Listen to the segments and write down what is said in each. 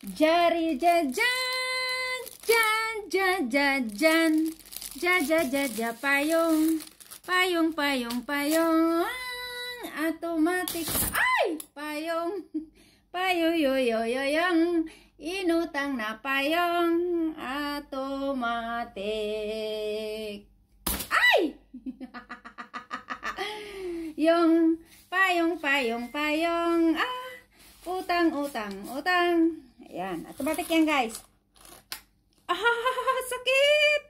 Jari jajan, jan, jan, jan, jan. Jaja, jaja, payong. Payong, payong, payong. Automatic. Ay! Payong. Payoyoyoyoyong. Inutang na payong. Automatic. Ay! Yung payong, payong, payong. Utang, utang, utang. Ayan. Automatic yan, guys. Sakit!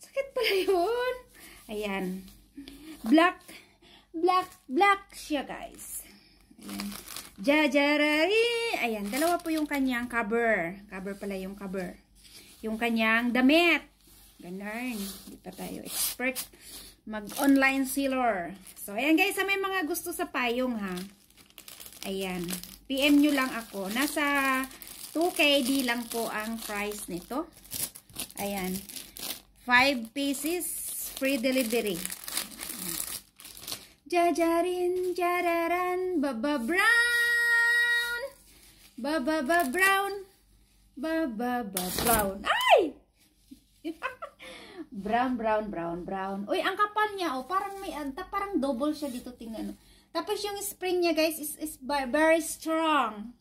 Sakit pala yun. Ayan. Black siya, guys. Ayan. Jajarari. Ayan. Dalawa po yung kanyang cover. Cover pala yung cover. Yung kanyang damit. Ganun. Hindi pa tayo expert mag-online seller. So, ayan guys, may mga gusto sa payong ha. Ayan. PM nyo lang ako. Nasa 2KD lang po ang price nito. Ayan. 5 pieces free delivery. Jajarin, jararan, baba brown. Baba brown. Baba brown. Ay! Brown. Uy, ang kapal niya, oh, parang may anta, parang double siya dito, tingnan. Tapos yung spring niya, guys, is very strong.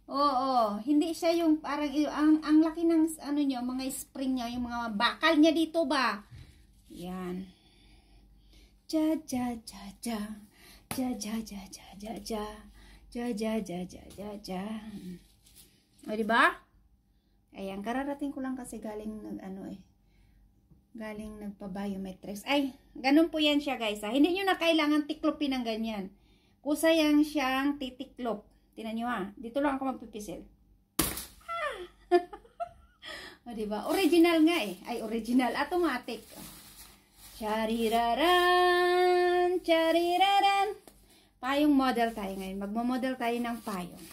Oo, hindi siya yung parang ang laki ng ano niya, mga spring niya, yung mga bakal niya dito ba. Yan. Ja. O, diba? Ayan, kararating ko lang kasi galing galing nagpa-biometrics. Ay, ganun po yan siya, guys. Hindi nyo na kailangan tiklopin ng ganyan. Kusa yan siyang titiklop. Tingnan nyo dito lang ako magpipisil. O, diba? Original nga eh. Ay, original. Automatic. Chariraran. Payong model tayo ngayon. Magmo-model tayo ng payong.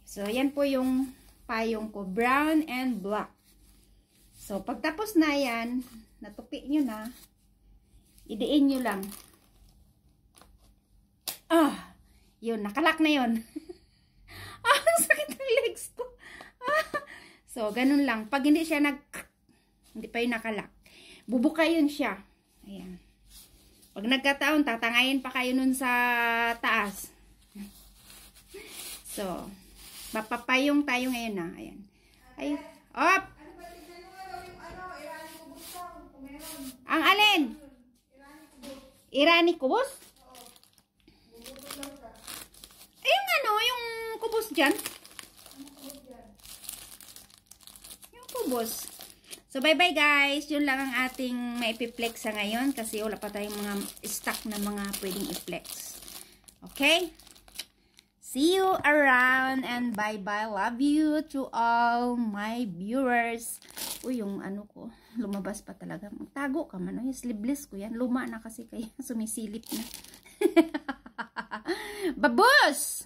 So, yan po yung payong ko, brown and black. So, pagtapos na yan, natupi nyo na, idiin nyo lang. Yun, nakalak na yun. Ang sakit ng legs ko. So, ganun lang. Pag hindi siya hindi pa yun nakalak, bubukayin siya. Ayan. Pag nagkataon, tatangayin pa kayo nun sa taas. So, mapapayong tayo ngayon na. Ayan. Ay, op! Ang alin? Irani kubos? Ay, yung yung kubos dyan. Yung kubos. So, bye-bye guys. Yun lang ang ating maipiplex sa ngayon kasi wala pa tayong mga stock na mga pwedeng i-flex. Okay? See you around and bye-bye. Love you to all my viewers. Uy, yung ko, lumabas pa talaga. Magtago ka man. Yung sleeveless ko yan. Luma na kasi kaya sumisilip na. Babos!